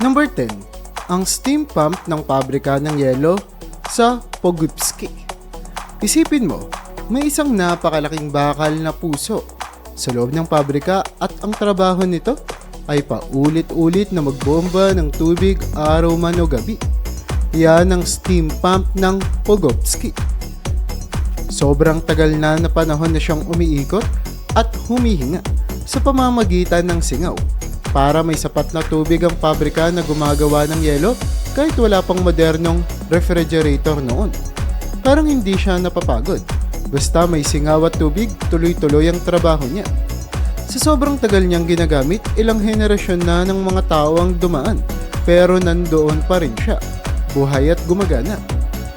Number 10. Ang steam pump ng pabrika ng yelo sa Pogubski. Isipin mo, may isang napakalaking bakal na puso sa loob ng pabrika at ang trabaho nito ay paulit-ulit na magbomba ng tubig araw man o gabi. Yan ang steam pump ng Pogubski. Sobrang tagal na panahon na siyang umiikot at humihinga sa pamamagitan ng singaw para may sapat na tubig ang pabrika na gumagawa ng yelo kahit wala pang modernong refrigerator noon. Parang hindi siya napapagod. Basta may singaw at tubig, tuloy-tuloy ang trabaho niya. Sa sobrang tagal niyang ginagamit, ilang henerasyon na ng mga tao ang dumaan, pero nandoon pa rin siya, buhay at gumagana.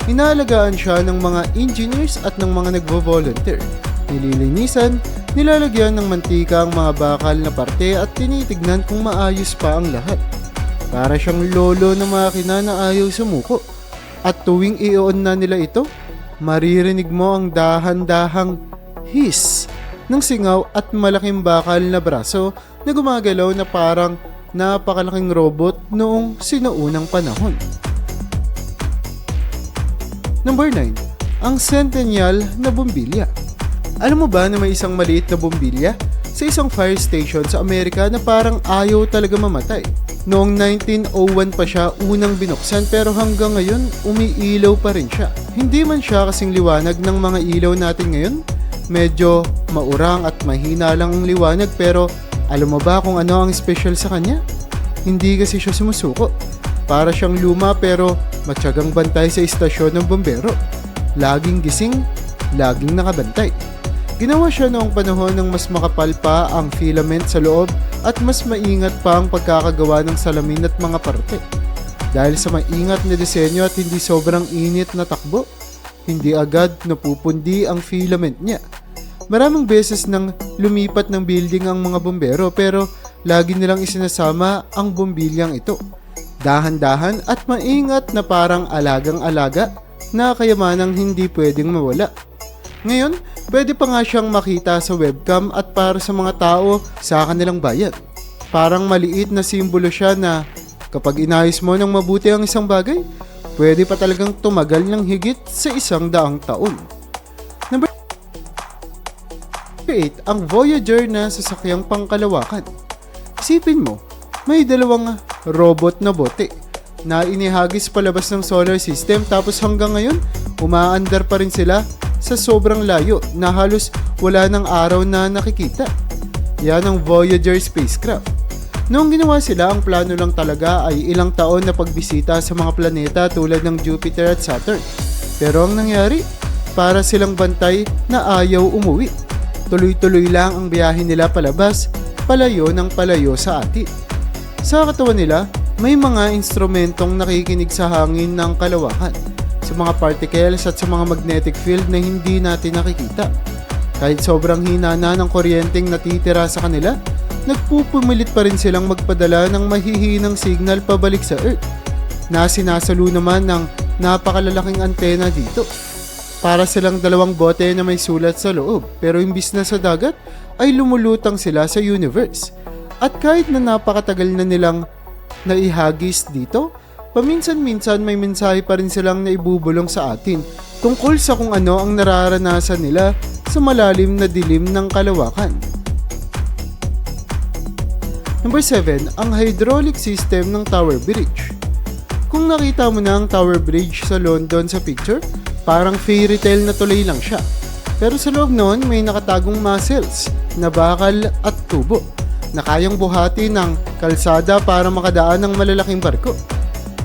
Inaalagaan siya ng mga engineers at ng mga nagvo-volunteer. Nililinisan, nilalagyan ng mantika ang mga bakal na parte at tinitignan kung maayos pa ang lahat. Para siyang lolo ng makina na ayaw sumuko. At tuwing i-on na nila ito, maririnig mo ang dahan-dahang hiss ng singaw at malaking bakal na braso na gumagalaw na parang napakalaking robot noong sinuunang panahon. Number 9. Ang Centennial na bombilya. Alam mo ba na may isang maliit na bombilya sa isang fire station sa Amerika na parang ayaw talaga mamatay? Noong 1901 pa siya unang binuksan pero hanggang ngayon umiilaw pa rin siya. Hindi man siya kasing liwanag ng mga ilaw natin ngayon. Medyo maurang at mahina lang ang liwanag pero alam mo ba kung ano ang special sa kanya? Hindi kasi siya sumusuko. Para siyang luma pero matyagang bantay sa istasyon ng bombero. Laging gising, laging nakabantay. Ginawa siya noong panahon ng mas makapal pa ang filament sa loob at mas maingat pa ang pagkakagawa ng salamin at mga parte. Dahil sa maingat na disenyo at hindi sobrang init na takbo, hindi agad napupundi ang filament niya. Maraming beses nang lumipat ng building ang mga bombero pero lagi nilang isinasama ang bombilyang ito. Dahan-dahan at maingat na parang alagang-alaga na kayamanang hindi pwedeng mawala. Ngayon, pwede pa nga siyang makita sa webcam at para sa mga tao sa kanilang bayan. Parang maliit na simbolo siya na kapag inayos mo ng mabuti ang isang bagay, pwede pa talagang tumagal ng higit sa 100 taon. Number 8, ang Voyager na sasakyang pangkalawakan. Isipin mo, may dalawang robot na bote na inihagis palabas ng solar system tapos hanggang ngayon, umaandar pa rin sila sa sobrang layo na halos wala ng araw na nakikita. Yan ang Voyager spacecraft. Noong ginawa sila, ang plano lang talaga ay ilang taon na pagbisita sa mga planeta tulad ng Jupiter at Saturn. Pero ang nangyari, para silang bantay na ayaw umuwi. Tuloy-tuloy lang ang biyahe nila palabas, palayo ng palayo sa atin. Sa katawan nila, may mga instrumentong nakikinig sa hangin ng kalawakan, sa mga particles at sa mga magnetic field na hindi natin nakikita. Kahit sobrang hina na ng kuryenteng natitira sa kanila, nagpupumilit pa rin silang magpadala ng mahihinang signal pabalik sa Earth, na sinasalo naman ng napakalalaking antena dito. Para silang dalawang bote na may sulat sa loob, pero imbis na sa dagat, ay lumulutang sila sa universe. At kahit na napakatagal na nilang naihagis dito, paminsan-minsan may mensahe pa rin silang naibubulong sa atin tungkol sa kung ano ang nararanasan nila sa malalim na dilim ng kalawakan. Number 7, ang hydraulic system ng Tower Bridge. Kung nakita mo na ang Tower Bridge sa London sa picture, parang fairy tale na tuloy lang siya. Pero sa loob noon may nakatagong muscles na bakal at tubo na kayang buhati ng kalsada para makadaan ng malalaking barko.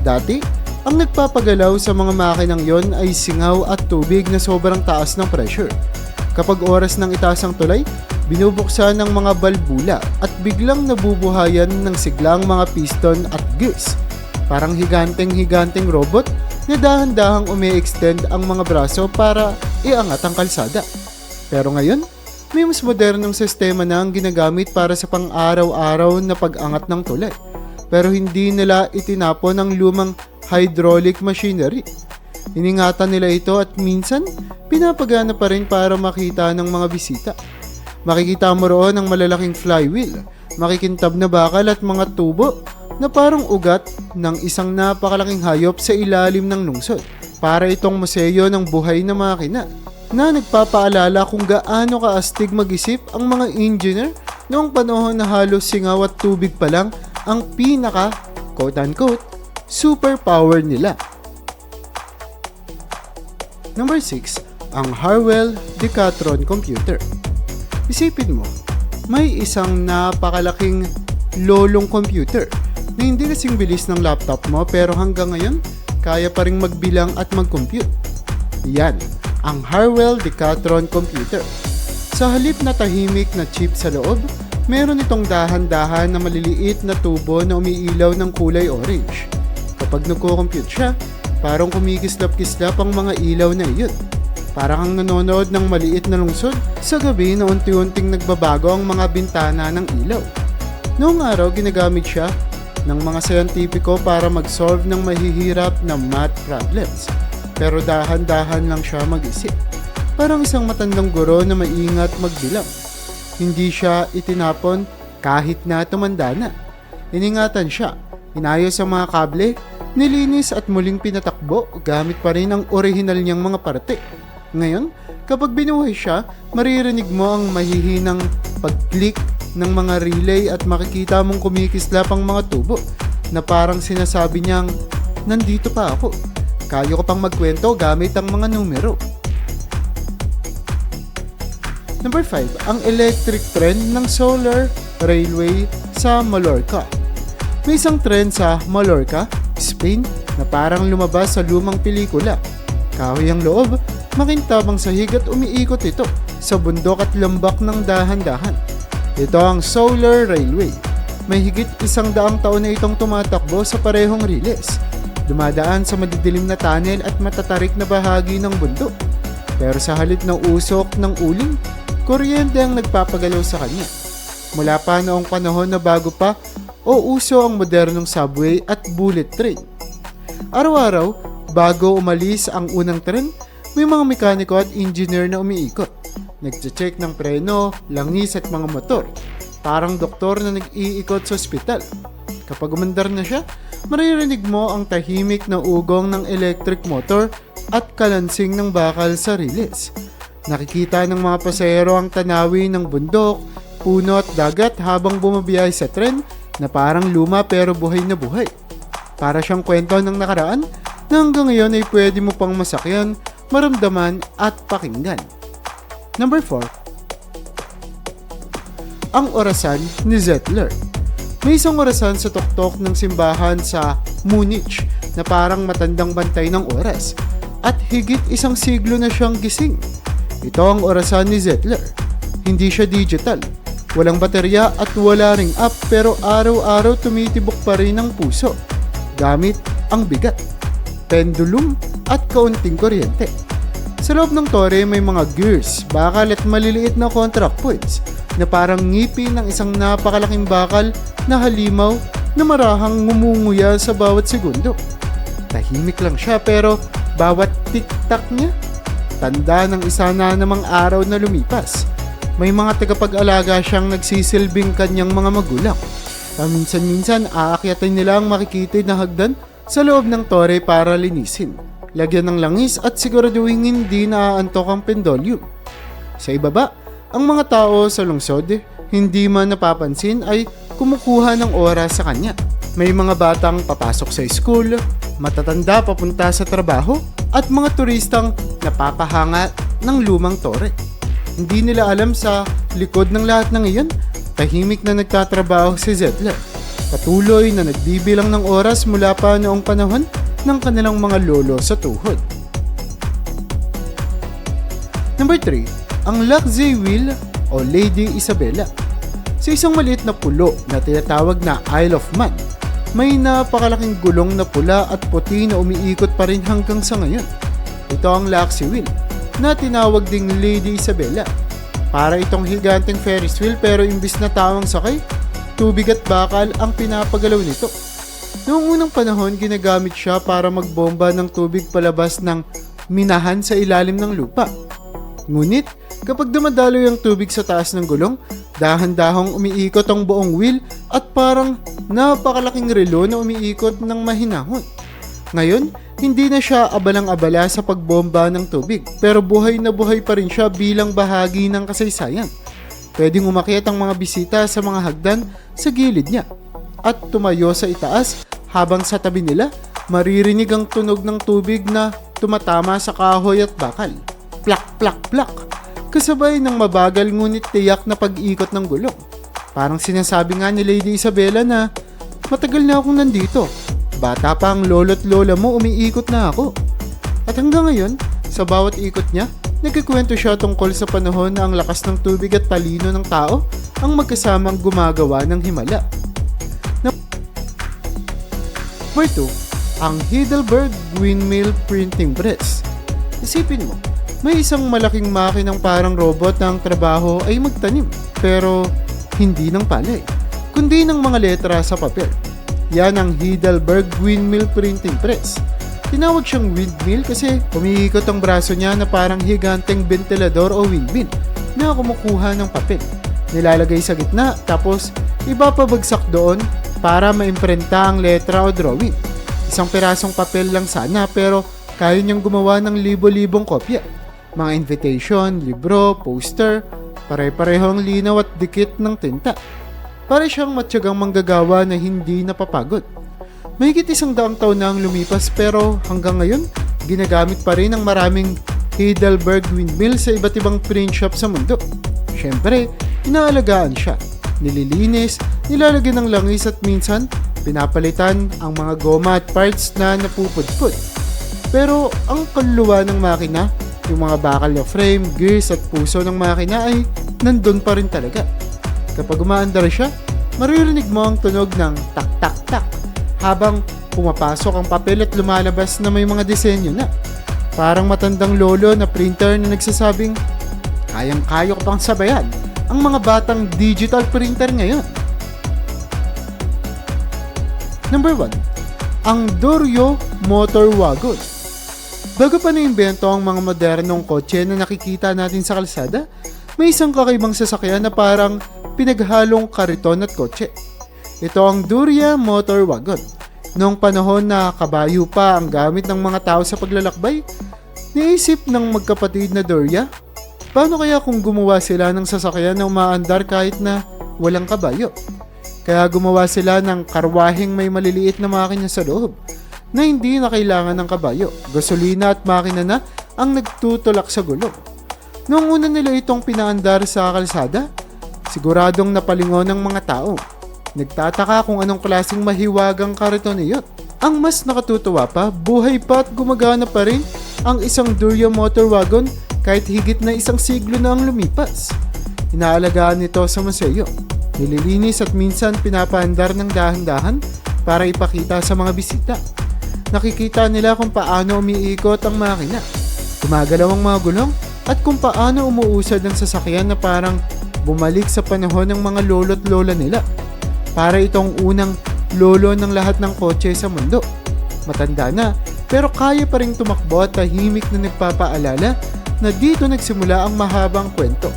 Dati, ang nagpapagalaw sa mga makinang yon ay singaw at tubig na sobrang taas ng pressure. Kapag oras ng itaas ang tulay, binubuksan ng mga balbula at biglang nabubuhayan ng siglang mga piston at gears. Parang higanteng robot na dahan-dahang umi-extend ang mga braso para iangat ang kalsada. Pero ngayon, may mas modernong sistema na ang ginagamit para sa pang-araw-araw na pag-angat ng tulay. Pero hindi nila itinapon ang lumang hydraulic machinery. Iningatan nila ito at minsan, pinapagana pa rin para makita ng mga bisita. Makikita mo roon ang malalaking flywheel, makikintab na bakal at mga tubo na parang ugat ng isang napakalaking hayop sa ilalim ng lungsod. Para itong museo ng buhay na makina na nagpapaalala kung gaano kaastig mag-isip ang mga engineer noong panahon na halos singaw at tubig pa lang ang pinaka, quote-unquote, superpower nila. Number 6, ang Harwell Decathlon Computer. Isipin mo, may isang napakalaking lolong computer na hindi kasing bilis ng laptop mo pero hanggang ngayon, kaya pa ring magbilang at mag-compute. Yan, ang Harwell Decathlon Computer. Sa halip na tahimik na chip sa loob, meron itong dahan-dahan na maliliit na tubo na umiilaw ng kulay orange. Kapag nagko-compute siya, parang kumikislap-kislap ang mga ilaw na iyon. Parang kang nanonood ng maliit na lungsod sa gabi na unti-unting nagbabago ang mga bintana ng ilaw. Noong araw, ginagamit siya ng mga siyentipiko para mag-solve ng mahihirap na math problems. Pero dahan-dahan lang siya mag-isip. Parang isang matandang guro na maingat magbilang. Hindi siya itinapon kahit na tumanda na. Iningatan siya, inayos ang mga kable, nilinis at muling pinatakbo gamit pa rin ang orihinal niyang mga parte. Ngayon, kapag binuhay siya, maririnig mo ang mahihinang pag-click ng mga relay at makikita mong kumikislap ang mga tubo na parang sinasabi niyang, nandito pa ako. Kaya ko pang magkwento gamit ang mga numero. Number 5, ang electric train ng Solar Railway sa Mallorca. May isang tren sa Mallorca, Spain, na parang lumabas sa lumang pelikula. Kahoy ang loob, makintabang sahig at umiikot ito sa bundok at lambak ng dahan-dahan. Ito ang Solar Railway. May higit 100 taon na itong tumatakbo sa parehong riles. Dumadaan sa madidilim na tunnel at matatarik na bahagi ng bundok. Pero sa halip ng usok ng uling, kuryente ang nagpapagalaw sa kanya. Mula pa noong panahon na bago pa o uso ang modernong subway at bullet train. Araw-araw, bago umalis ang unang tren, may mga mekaniko at engineer na umiikot. Nagche-check ng preno, langis at mga motor. Parang doktor na nag-iikot sa ospital. Kapag umandar na siya, maririnig mo ang tahimik na ugong ng electric motor at kalansing ng bakal sa riles. Nakikita ng mga pasahero ang tanawin ng bundok, puno at dagat habang bumabiyahe sa tren na parang luma pero buhay na buhay. Para siyang kwento ng nakaraan na hanggang ngayon ay pwede mo pang masakyan, maramdaman at pakinggan. Number 4, ang orasan ni Zettler. May isang orasan sa tuktok ng simbahan sa Munich na parang matandang bantay ng oras at higit 1 siglo na siyang gising. Ito ang orasan ni Zettler. Hindi siya digital, walang baterya at wala ring app pero araw-araw tumitibok pa rin ang puso gamit ang bigat, pendulum at kaunting kuryente. Sa loob ng tore may mga gears, bakal at maliliit na contact points na parang ngipin ng isang napakalaking bakal na halimaw na marahang ngumunguya sa bawat segundo. Tahimik lang siya pero bawat tik-tak niya, tanda ng isa na namang araw na lumipas. May mga tagapag-alaga siyang nagsisilbing kanyang mga magulang. Minsan-minsan aakyatin nila ang makikitid na hagdan sa loob ng tore para linisin. Lagyan ng langis at siguraduhin hindi naaantok ang pendulum. Sa ibaba, ang mga tao sa lungsod, hindi man napapansin ay kumukuha ng oras sa kanya. May mga batang papasok sa school, matatanda papunta sa trabaho, at mga turistang napapahanga ng lumang tore. Hindi nila alam sa likod ng lahat ng iyon, tahimik na nagtatrabaho si Zettler. Patuloy na nagbibilang ng oras mula pa noong panahon ng kanilang mga lolo sa tuhod. Number 3, ang Luxy Wheel o Lady Isabella. Sa isang maliit na pulo na tinatawag na Isle of Man, may napakalaking gulong na pula at puti na umiikot pa rin hanggang sa ngayon. Ito ang Luxy Wheel na tinawag ding Lady Isabella. Para itong higanteng Ferris wheel pero imbis na tawang sakay, tubig at bakal ang pinapagalaw nito. Noong unang panahon, ginagamit siya para magbomba ng tubig palabas ng minahan sa ilalim ng lupa. Ngunit, kapag dumadaloy ang tubig sa taas ng gulong, Dahan-dahang umiikot ang buong wheel at parang napakalaking relo na umiikot ng mahinahon. Ngayon, hindi na siya abalang-abala sa pagbomba ng tubig, pero buhay na buhay pa rin siya bilang bahagi ng kasaysayan. Pwedeng umakyat ang mga bisita sa mga hagdan sa gilid niya at tumayo sa itaas habang sa tabi nila maririnig ang tunog ng tubig na tumatama sa kahoy at bakal. Plak, plak, plak. Kasabay ng mabagal ngunit tiyak na pag-ikot ng gulong. Parang sinasabi nga ni Lady Isabela na matagal na akong nandito. Bata pa ang lolo't lola mo, umiikot na ako. At hanggang ngayon, sa bawat ikot niya, nagkikwento siya tungkol sa panahon na ang lakas ng tubig at talino ng tao ang magkasamang gumagawa ng himala. Number 2, ang Heidelberg Windmill Printing Press. Isipin mo, may isang malaking makinang parang robot na ang trabaho ay magtanim, pero hindi ng palay, kundi ng mga letra sa papel. Yan ang Heidelberg Windmill Printing Press. Tinawag siyang windmill kasi umiikot ang braso niya na parang higanteng ventilador o windmill na kumukuha ng papel. Nilalagay sa gitna tapos ibapabagsak doon para maimprenta ang letra o drawing. Isang pirasong papel lang sana pero kaya niyang gumawa ng libo-libong kopya. Mga invitation, libro, poster, pare-parehong linaw at dikit ng tinta. Para siyang matyagang manggagawa na hindi napapagod. Mahigit 100 taon na ang lumipas pero hanggang ngayon, ginagamit pa rin ng maraming Heidelberg windmill sa iba't ibang print shop sa mundo. Siyempre, inaalagaan siya. Nililinis, nilalagyan ng langis at minsan, pinapalitan ang mga goma at parts na napupudpud. Pero ang kaluluwa ng makina, yung mga bakal na frame, gears at puso ng makina ay nandun pa rin talaga. Kapag umaandar siya, maririnig mo ang tunog ng tak-tak-tak habang pumapasok ang papel at lumalabas na may mga disenyo na. Parang matandang lolo na printer na nagsasabing, kayang-kayo ko pang sabayan ang mga batang digital printer ngayon. Number 1, ang Dorio Motor Wagon. Bago pa naimbento ang mga modernong kotse na nakikita natin sa kalsada, may isang kakaibang sasakyan na parang pinaghalong kariton at kotse. Ito ang Doria Motor Wagon. Noong panahon na kabayo pa ang gamit ng mga tao sa paglalakbay, naisip ng magkapatid na Doria, paano kaya kung gumawa sila ng sasakyan na umaandar kahit na walang kabayo? Kaya gumawa sila ng karwaheng may maliliit na makina sa loob na hindi na kailangan ng kabayo, gasolina at makina na ang nagtutulak sa gulong. Noong una nila itong pinaandar sa kalsada, siguradong napalingon ng mga tao. Nagtataka kung anong klaseng mahiwagang kariton iyon. Ang mas nakatutuwa pa, buhay pa at gumagana pa rin ang isang Doria Motor Wagon kahit higit na 1 siglo na ang lumipas. Inaalagaan nito sa museo. Nililinis at minsan pinapaandar ng dahan-dahan para ipakita sa mga bisita. Nakikita nila kung paano umiikot ang makina, gumagalaw ang mga gulong, at kung paano umuusad ang sasakyan na parang bumalik sa panahon ng mga lolo't lola nila. Para itong unang lolo ng lahat ng kotse sa mundo. Matanda na, pero kaya pa rin tumakbo at tahimik na nagpapaalala na dito nagsimula ang mahabang kwento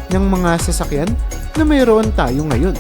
ng mga sasakyan na mayroon tayo ngayon.